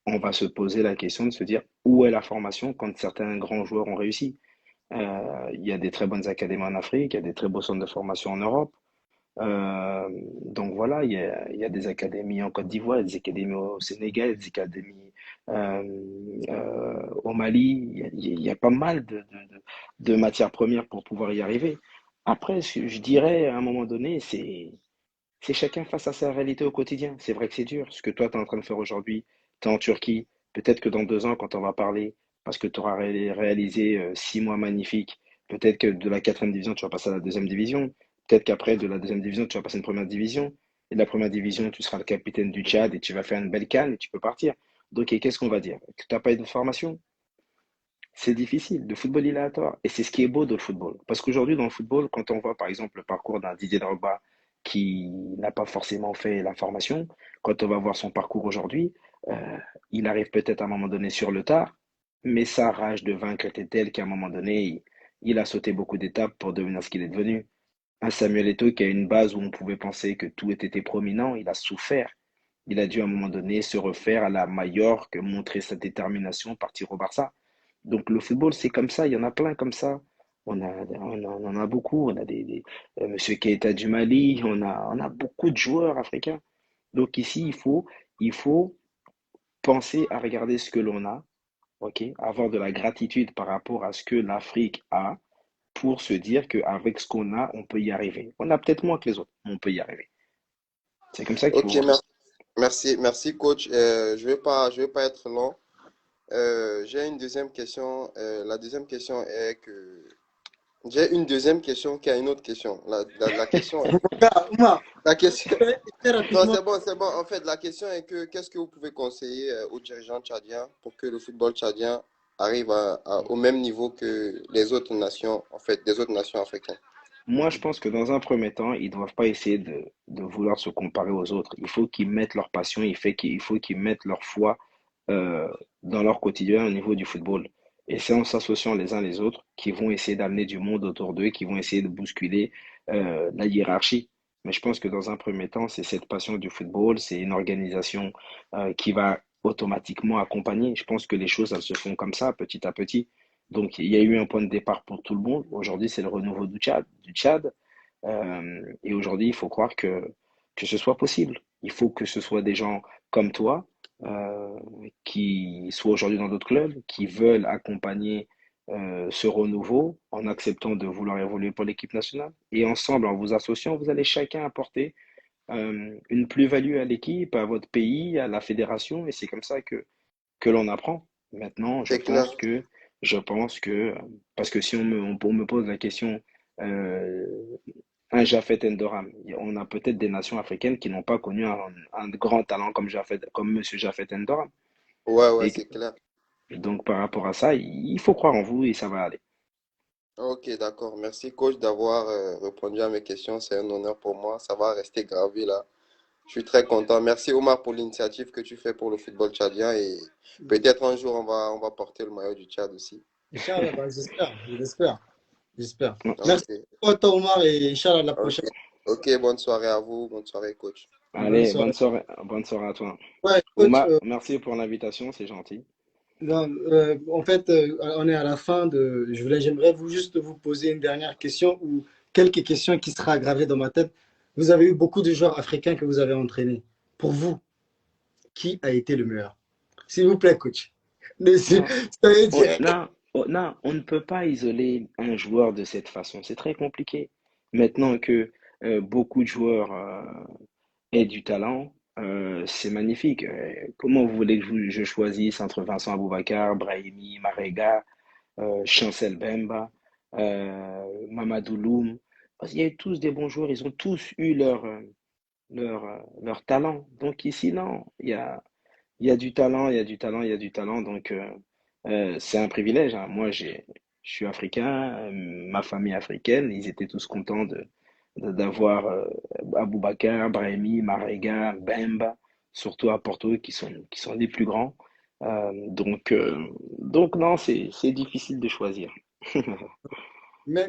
on va se poser la question de se dire où est la formation quand certains grands joueurs ont réussi. Il y a des très bonnes académies en Afrique, il y a des très beaux centres de formation en Europe. Euh, voilà, il y a des académies en Côte d'Ivoire, des académies au Sénégal, des académies au Mali. Il y a pas mal de matières premières pour pouvoir y arriver. Après, je dirais à un moment donné, c'est chacun face à sa réalité au quotidien. C'est vrai que c'est dur. Ce que toi, tu es en train de faire aujourd'hui, tu es en Turquie. Peut-être que dans 2 ans, quand on va parler, parce que tu auras réalisé 6 mois magnifiques Peut-être que de la quatrième division, tu vas passer à la deuxième division. Peut-être qu'après, de la deuxième division, tu vas passer à une première division. Et de la première division, tu seras le capitaine du Tchad et tu vas faire une belle CAN et tu peux partir. Donc, et qu'est-ce qu'on va dire? Que tu n'as pas eu de formation? C'est difficile. Le football, il est aléatoire. Et c'est ce qui est beau dans le football. Parce qu'aujourd'hui, dans le football, quand on voit par exemple le parcours d'un Didier Drogba qui n'a pas forcément fait la formation, quand on va voir son parcours aujourd'hui, il arrive peut-être à un moment donné sur le tard, mais sa rage de vaincre était telle qu'à un moment donné, il a sauté beaucoup d'étapes pour devenir ce qu'il est devenu. Un Samuel Eto'o qui a une base où on pouvait penser que tout était prominent, il a souffert. Il a dû à un moment donné se refaire à la Majorque, montrer sa détermination, partir au Barça. Donc le football, c'est comme ça, il y en a plein comme ça. On en a beaucoup, on a Monsieur Keita du Mali, on a beaucoup de joueurs africains. Donc ici, il faut penser à regarder ce que l'on a, ok, avoir de la gratitude par rapport à ce que l'Afrique a pour se dire qu'avec ce qu'on a, on peut y arriver. On a peut-être moins que les autres, mais on peut y arriver. C'est comme ça qu'il faut Ok, voir. merci coach. Je vais pas être long. J'ai une deuxième question. La deuxième question est que j'ai une deuxième question qui a une autre question. La question est Omar, la question. très Non, rapidement. c'est bon. En fait, la question est que qu'est-ce que vous pouvez conseiller aux dirigeants tchadiens pour que le football tchadien arrive au même niveau que les autres nations, en fait, des autres nations africaines? Moi, je pense que dans un premier temps, ils ne doivent pas essayer de vouloir se comparer aux autres. Il faut qu'ils mettent leur passion, il faut qu'ils mettent leur foi euh, dans leur quotidien au niveau du football. Et c'est en s'associant les uns les autres qu'ils vont essayer d'amener du monde autour d'eux, qui vont essayer de bousculer la hiérarchie. Mais je pense que dans un premier temps, c'est cette passion du football, c'est une organisation qui va automatiquement accompagner. Je pense que les choses, elles se font comme ça, petit à petit. Donc, il y a eu un point de départ pour tout le monde. Aujourd'hui, c'est le renouveau du Tchad, et aujourd'hui, il faut croire que ce soit possible. Il faut que ce soit des gens comme toi euh, qui soient aujourd'hui dans d'autres clubs, qui veulent accompagner ce renouveau en acceptant de vouloir évoluer pour l'équipe nationale. Et ensemble, en vous associant, vous allez chacun apporter une plus-value à l'équipe, à votre pays, à la fédération. Et c'est comme ça que l'on apprend. Maintenant, C'est clair. je pense que, parce que si on me pose la question, euh, un Japhet Endoram, on a peut-être des nations africaines qui n'ont pas connu un grand talent comme comme Monsieur Japhet Endoram. Ouais, Et, c'est clair. et donc, par rapport à ça, il faut croire en vous et ça va aller. Ok, d'accord. Merci, coach, d'avoir répondu à mes questions. C'est un honneur pour moi. Ça va rester gravé là. Je suis très content. Merci, Omar, pour l'initiative que tu fais pour le football tchadien et peut-être un jour on va porter le maillot du Tchad aussi. Inch'Allah, bah, j'espère. Merci Ok, beaucoup, toi, Omar, et Inch'Allah, à la ok. prochaine. Ok, bonne soirée à vous. Bonne soirée, coach. Bonne Allez, soirée. bonne soirée à toi. Ouais, coach, Ouma, merci pour l'invitation, c'est gentil. non, en fait, on est à la fin de. J'aimerais juste vous poser une dernière question ou quelques questions qui sera gravées dans ma tête. Vous avez eu beaucoup de joueurs africains que vous avez entraînés. Pour vous, qui a été le meilleur? S'il vous plaît, coach. Non, Soyez direct. non, on ne peut pas isoler un joueur de cette façon. C'est très compliqué. Maintenant que beaucoup de joueurs aient du talent, c'est magnifique. Comment vous voulez que je choisisse entre Vincent Aboubakar, Brahimi, Marega, Chancel Bemba, Mamadou Loum? Parce qu'il y a tous des bons joueurs, ils ont tous eu leur talent. Donc ici, non, il y a du talent, il y a du talent, il y a du talent. Donc, c'est un privilège, hein. Je suis africain, ma famille est africaine. Ils étaient tous contents d'avoir Aboubakar, Brahimi, Marega, Bemba, surtout à Porto, qui sont les plus grands. Donc non, c'est difficile de choisir.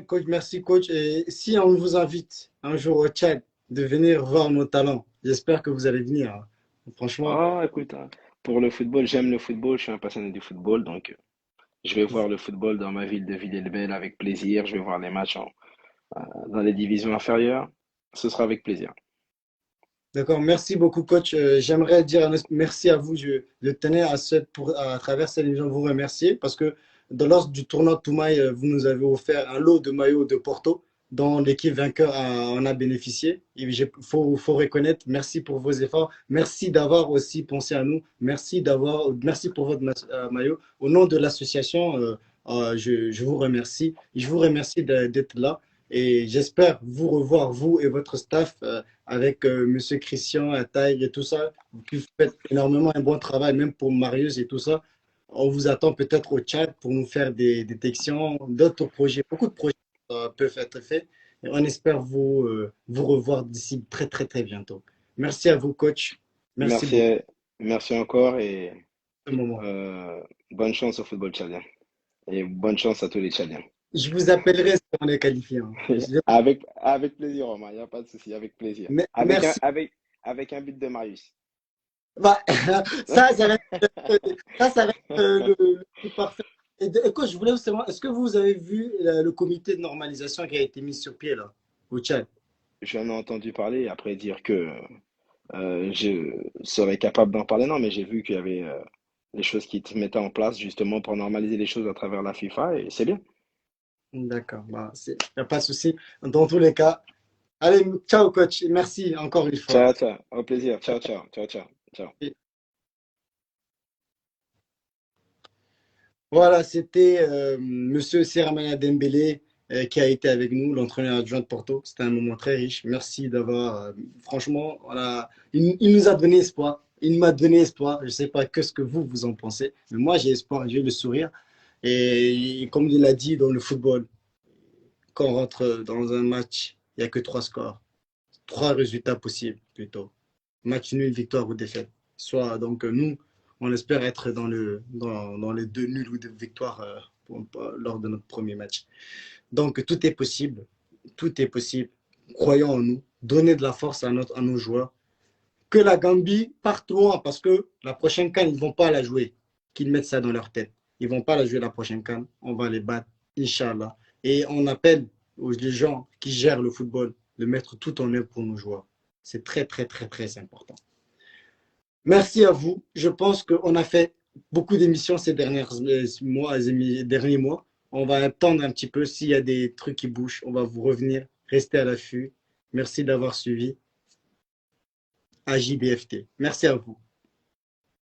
Coach, merci, coach. Et si on vous invite un jour au Tchad de venir voir nos talents, j'espère que vous allez venir, hein. Franchement, Oh, écoute, hein, pour le football, j'aime le football, je suis un passionné du football, donc je vais voir le football dans ma ville de Villers-le-Bel avec plaisir. Je vais voir les matchs dans les divisions inférieures. Ce sera avec plaisir. d'accord. Merci beaucoup, coach. J'aimerais dire merci à vous. Je tenais à travers cette émission, vous remercier parce que lors du tournoi Toumaï, vous nous avez offert un lot de maillots de Porto dont l'équipe vainqueur en a bénéficié. Il faut reconnaître, merci pour vos efforts. Merci d'avoir aussi pensé à nous. Merci pour votre maillot. Au nom de l'association, Je vous remercie. Je vous remercie d'être là et j'espère vous revoir, vous et votre staff, avec Monsieur Christian, Ataï et tout ça. Vous faites énormément un bon travail, même pour Marius et tout ça. On vous attend peut-être au chat pour nous faire des détections, d'autres projets. Beaucoup de projets peuvent être faits. Et on espère vous revoir d'ici très, très, très bientôt. Merci à vous, coach. Merci beaucoup Merci, merci encore et pour ce moment. euh, bonne chance au football tchadien. Et bonne chance à tous les Tchadiens. Je vous appellerai si on est qualifié, hein. Avec plaisir, Romain, il n'y a pas de souci, avec plaisir. Merci. Avec un but de Marius. Bah, ça va être le parfait. Et coach, je voulais vous savoir, est-ce que vous avez vu le comité de normalisation qui a été mis sur pied là, au Tchad? J'en ai entendu parler, et après dire que je serais capable d'en parler, non, mais j'ai vu qu'il y avait des choses qui se mettaient en place justement pour normaliser les choses à travers la FIFA, et c'est bien. D'accord, bah, il n'y a pas de souci. Dans tous les cas, allez, ciao coach, merci encore une fois. Ciao, ciao, au plaisir, ciao, ciao, ciao, ciao, ciao. Voilà, c'était Monsieur Sermana Dembélé qui a été avec nous, l'entraîneur adjoint de Porto. C'était un moment très riche. Merci d'avoir, franchement, voilà, il nous a donné espoir. Il m'a donné espoir. Je ne sais pas que ce que vous en pensez, mais moi j'ai espoir, j'ai le sourire. Et comme il l'a dit dans le football, quand on rentre dans un match, il n'y a que trois scores, trois résultats possibles plutôt. Match nul, victoire ou défaite. Soit donc nous, on espère être dans les deux nuls ou deux victoires lors de notre premier match. Donc tout est possible, tout est possible. Croyons en nous, donnez de la force à nos joueurs. Que la Gambie parte loin parce que la prochaine CAN, ils ne vont pas la jouer. Qu'ils mettent ça dans leur tête. Ils ne vont pas la jouer la prochaine CAN. On va les battre, Inch'Allah. Et on appelle aux gens qui gèrent le football de mettre tout en œuvre pour nos joueurs. C'est très, très, très, très important. Merci à vous. Je pense qu'on a fait beaucoup d'émissions ces derniers mois. On va attendre un petit peu. S'il y a des trucs qui bougent, on va vous revenir. Restez à l'affût. Merci d'avoir suivi AJBFT. Merci à vous.